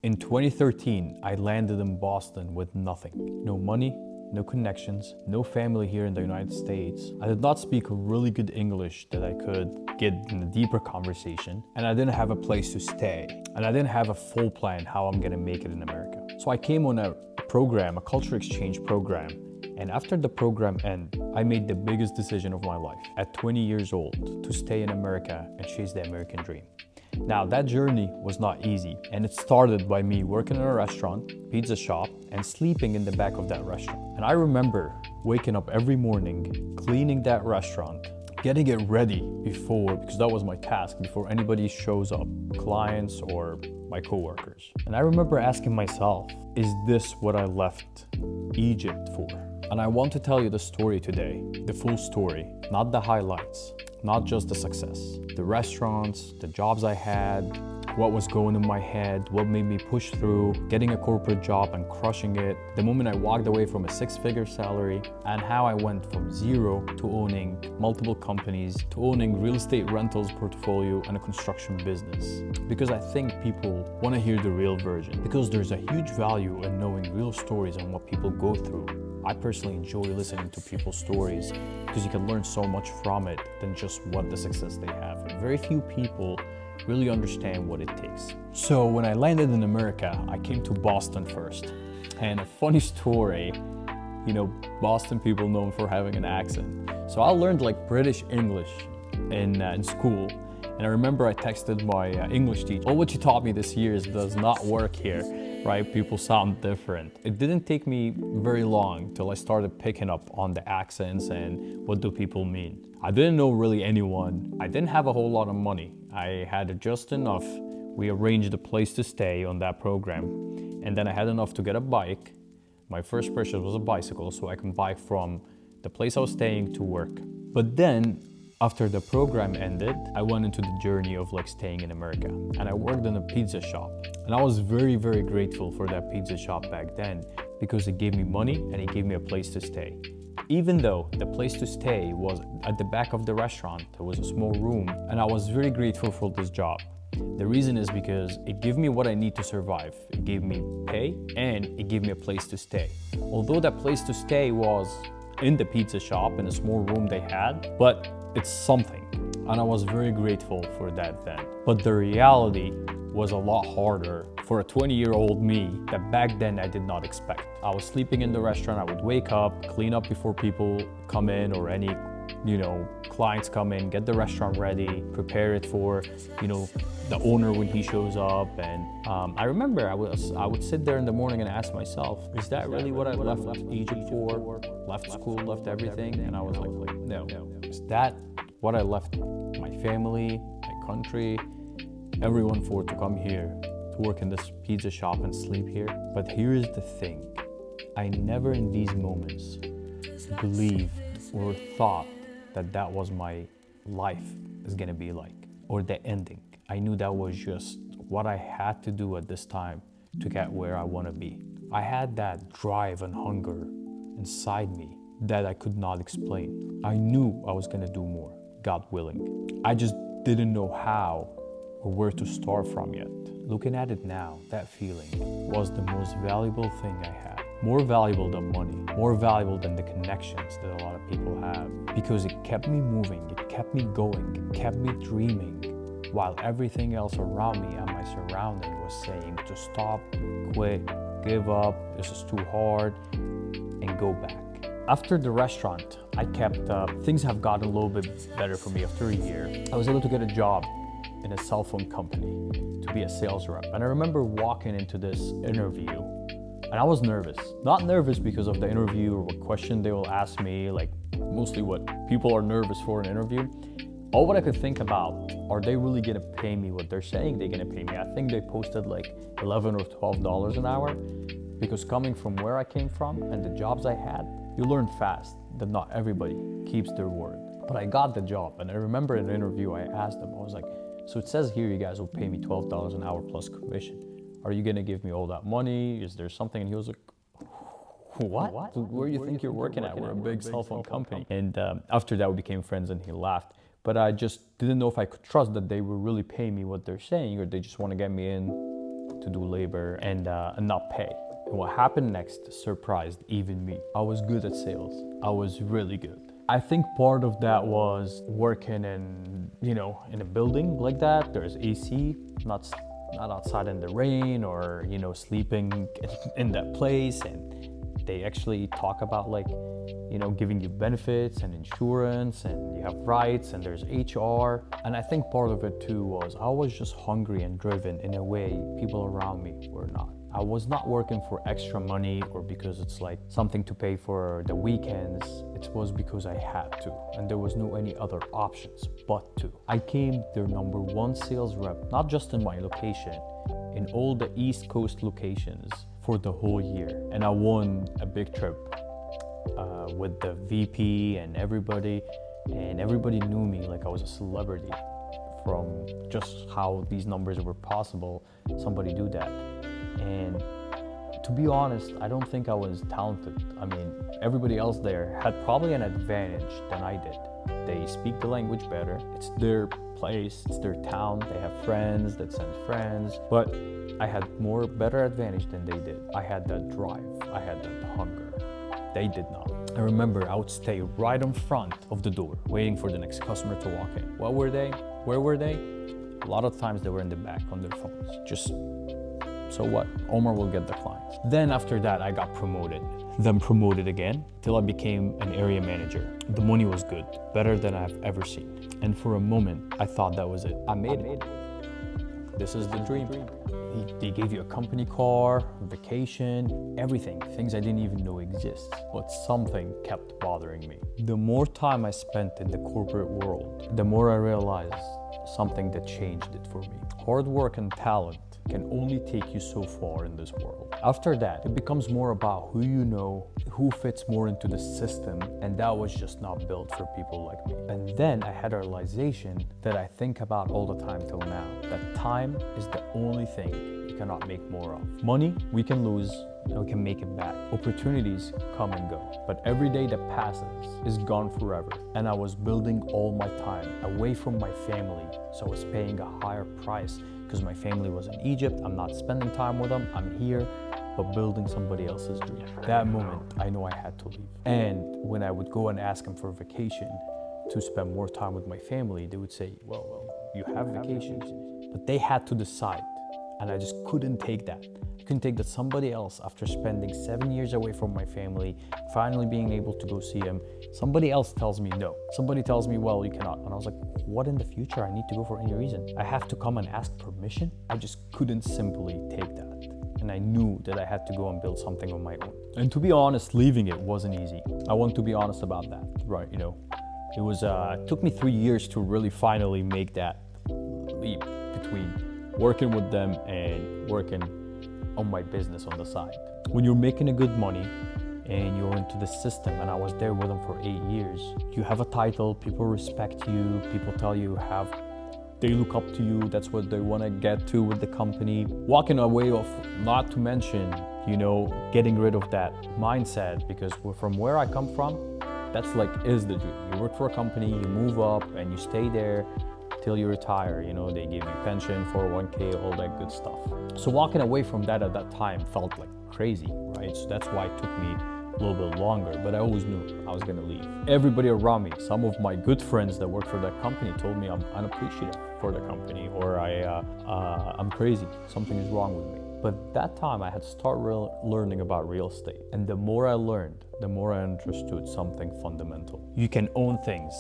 In 2013, I landed in Boston with nothing. No money, no connections, no family here in the United States. I did not speak really good English that I could get in a deeper conversation, and I didn't have a place to stay, and I didn't have a full plan how I'm gonna make it in America. So I came on a program, a culture exchange program, and after the program ended, I made the biggest decision of my life at 20 years old to stay in America and chase the American dream. Now, that journey was not easy, and it started by me working in a restaurant, pizza shop, and sleeping in the back of that restaurant. And I remember waking up every morning, cleaning that restaurant, getting it ready because that was my task, before anybody shows up, clients or my coworkers. And I remember asking myself, is this what I left Egypt for? And I want to tell you the story today, the full story, not the highlights. Not just the success, the restaurants, the jobs I had, what was going in my head, what made me push through, getting a corporate job and crushing it, the moment I walked away from a six-figure salary, and how I went from zero to owning multiple companies, to owning real estate rentals portfolio and a construction business. Because I think people want to hear the real version, because there's a huge value in knowing real stories and what people go through. I personally enjoy listening to people's stories because you can learn so much from it than just what the success they have. Very few people really understand what it takes. So when I landed in America, I came to Boston first. And a funny story, Boston people known for having an accent. So I learned like British English in school. And I remember I texted my English teacher, "Oh, what you taught me this year does not work here," right? People sound different. It didn't take me very long till I started picking up on the accents and what do people mean. I didn't know really anyone. I didn't have a whole lot of money. I had just enough. We arranged a place to stay on that program. And then I had enough to get a bike. My first purchase was a bicycle, so I can bike from the place I was staying to work. But then, after the program ended, I went into the journey of staying in America, and I worked in a pizza shop. And I was very, very grateful for that pizza shop back then because it gave me money and it gave me a place to stay. Even though the place to stay was at the back of the restaurant, there was a small room, and I was very grateful for this job. The reason is because it gave me what I need to survive. It gave me pay and it gave me a place to stay. Although that place to stay was in the pizza shop in a small room they had, but it's something, and I was very grateful for that then. But the reality was a lot harder for a 20-year-old me that back then I did not expect. I was sleeping in the restaurant. I would wake up, clean up before people come in or any clients come in, get the restaurant ready, prepare it for the owner when he shows up. And I remember I would sit there in the morning and ask myself, is that really what I left Egypt for? Left school, left everything? And I was like, no. Is that what I left my family, my country, everyone for, to come here, to work in this pizza shop and sleep here? But here is the thing. I never in these moments believed or thought that was my life is gonna be like, or the ending. I knew that was just what I had to do at this time to get where I wanna be. I had that drive and hunger inside me that I could not explain. I knew I was gonna do more, God willing. I just didn't know how or where to start from yet. Looking at it now, that feeling was the most valuable thing I had. More valuable than money, more valuable than the connections that a lot of people have, because it kept me moving, it kept me going, it kept me dreaming, while everything else around me and my surrounding was saying to stop, quit, give up, this is too hard, and go back. After the restaurant, I kept, things have gotten a little bit better for me after a year. I was able to get a job in a cell phone company to be a sales rep. And I remember walking into this interview and I was nervous. Not nervous because of the interview or what question they will ask me, like mostly what people are nervous for in an interview. All what I could think about, are they really gonna pay me what they're saying they're gonna pay me? I think they posted like $11 or $12 an hour, because coming from where I came from and the jobs I had, you learn fast that not everybody keeps their word. But I got the job, and I remember in an interview I asked them, I was like, so it says here you guys will pay me $12 an hour plus commission. Are you gonna give me all that money? Is there something? And he was like, what? Where do you think you're working at? We're a big cell phone company. And after that we became friends and he laughed. But I just didn't know if I could trust that they will really pay me what they're saying, or they just want to get me in to do labor and not pay. And what happened next surprised even me. I was good at sales. I was really good. I think part of that was working in, in a building like that. There's AC, not outside in the rain or, sleeping in that place. And they actually talk about giving you benefits and insurance and you have rights and there's HR. And I think part of it too was I was just hungry and driven in a way people around me were not. I was not working for extra money or because it's like something to pay for the weekends. It was because I had to, and there was no any other options but to. I became their number one sales rep, not just in my location, in all the East Coast locations for the whole year. And I won a big trip with the VP and everybody knew me like I was a celebrity from just how these numbers were possible. Somebody do that. And to be honest, I don't think I was talented. I mean, everybody else there had probably an advantage than I did. They speak the language better. It's their place, it's their town. They have friends that send friends. But I had better advantage than they did. I had that drive. I had that hunger. They did not. I remember I would stay right in front of the door, waiting for the next customer to walk in. What were they? Where were they? A lot of times they were in the back on their phones. Just so what? Omar will get the clients. Then after that, I got promoted. Then promoted again till I became an area manager. The money was good, better than I've ever seen. And for a moment, I thought that was it. I made it. This is the dream. They gave you a company car, vacation, everything, things I didn't even know exist. But something kept bothering me. The more time I spent in the corporate world, the more I realized something that changed it for me. Hard work and talent can only take you so far in this world. After that, it becomes more about who you know, who fits more into the system, and that was just not built for people like me. And then I had a realization that I think about all the time till now, that time is the only thing you cannot make more of. Money, we can lose, and we can make it back. Opportunities come and go, but every day that passes is gone forever. And I was building all my time away from my family, so I was paying a higher price because my family was in Egypt. I'm not spending time with them, I'm here, but building somebody else's dream. That moment, I know I had to leave. And when I would go and ask them for vacation to spend more time with my family, they would say, well, you have vacations. But they had to decide, and I just couldn't take that. I couldn't take that somebody else, after spending 7 years away from my family, finally being able to go see them, somebody else tells me no. Somebody tells me, well, you cannot. And I was like, what in the future? I need to go for any reason. I have to come and ask permission? I just couldn't simply take that. And I knew that I had to go and build something on my own. And to be honest, leaving it wasn't easy. I want to be honest about that, right? It was, took me 3 years to really finally make that leap between working with them and working on my business on the side. When you're making a good money and you're into the system, and I was there with them for 8 years, you have a title, people respect you, people tell you they look up to you, that's what they want to get to with the company. Walking away of, not to mention, getting rid of that mindset, because from where I come from, that's is the dream. You work for a company, you move up and you stay there till you retire. They give you pension, 401k, all that good stuff. So walking away from that at that time felt like crazy, right? So that's why it took me a little bit longer, but I always knew I was gonna leave. Everybody around me, some of my good friends that work for that company told me I'm unappreciative for the company, or I'm crazy, something is wrong with me. But that time I had to start learning about real estate. And the more I learned, the more I understood something fundamental. You can own things.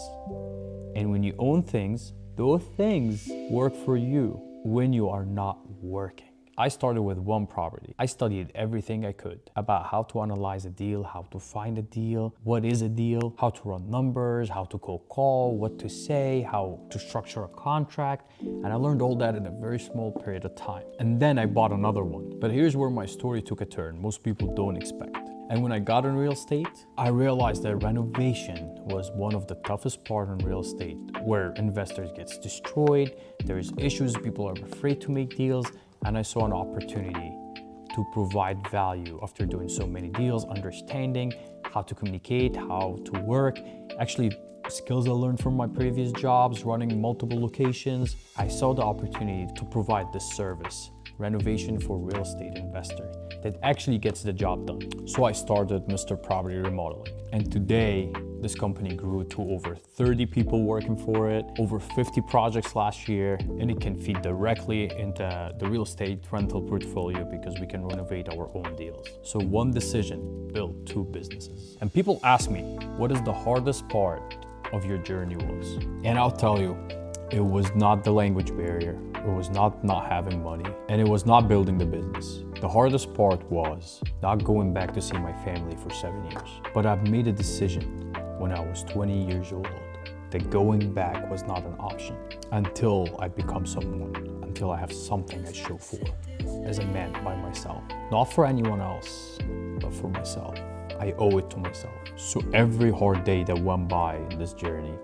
And when you own things, those things work for you when you are not working. I started with one property. I studied everything I could about how to analyze a deal, how to find a deal, what is a deal, how to run numbers, how to cold call, what to say, how to structure a contract. And I learned all that in a very small period of time. And then I bought another one. But here's where my story took a turn most people don't expect. And when I got in real estate, I realized that renovation was one of the toughest parts in real estate, where investors gets destroyed, there's issues, people are afraid to make deals, and I saw an opportunity to provide value after doing so many deals, understanding how to communicate, how to work, actually skills I learned from my previous jobs, running multiple locations. I saw the opportunity to provide this service renovation for real estate investor that actually gets the job done. So I started Mr. Property Remodeling. And today, this company grew to over 30 people working for it, over 50 projects last year, and it can feed directly into the real estate rental portfolio because we can renovate our own deals. So one decision built two businesses. And people ask me, what is the hardest part of your journey was? And I'll tell you, it was not the language barrier, it was not having money, and it was not building the business. The hardest part was not going back to see my family for 7 years. But I've made a decision when I was 20 years old that going back was not an option until I become someone, until I have something I show for as a man by myself. Not for anyone else, but for myself. I owe it to myself. So every hard day that went by in this journey,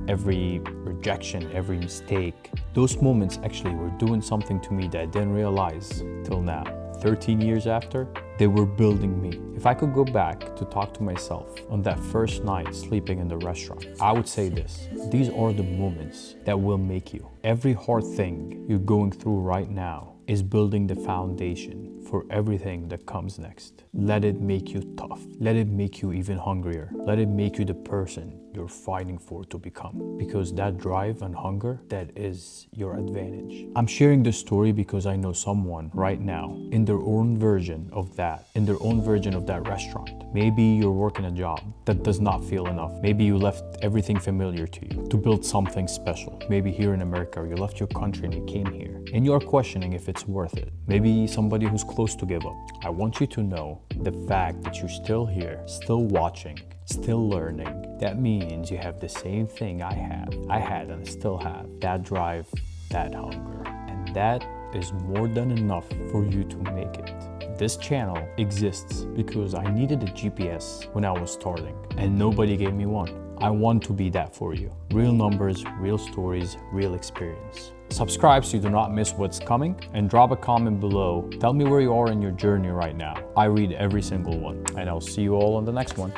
every rejection, every mistake, those moments actually were doing something to me that I didn't realize till now. 13 years after, they were building me. If I could go back to talk to myself on that first night sleeping in the restaurant, I would say this: these are the moments that will make you. Every hard thing you're going through right now is building the foundation for everything that comes next. Let it make you tough. Let it make you even hungrier. Let it make you the person you're fighting for to become. Because that drive and hunger, that is your advantage. I'm sharing this story because I know someone right now in their own version of that, restaurant. Maybe you're working a job that does not feel enough. Maybe you left everything familiar to you to build something special. Maybe here in America, you left your country and you came here and you're questioning if it's worth it. Maybe somebody who's close to give up. I want you to know the fact that you're still here, still watching, still learning. That means you have the same thing I had and still have. That drive, that hunger. And that is more than enough for you to make it. This channel exists because I needed a GPS when I was starting and nobody gave me one. I want to be that for you. Real numbers, real stories, real experience. Subscribe so you do not miss what's coming, and drop a comment below. Tell me where you are in your journey right now. I read every single one, and I'll see you all on the next one.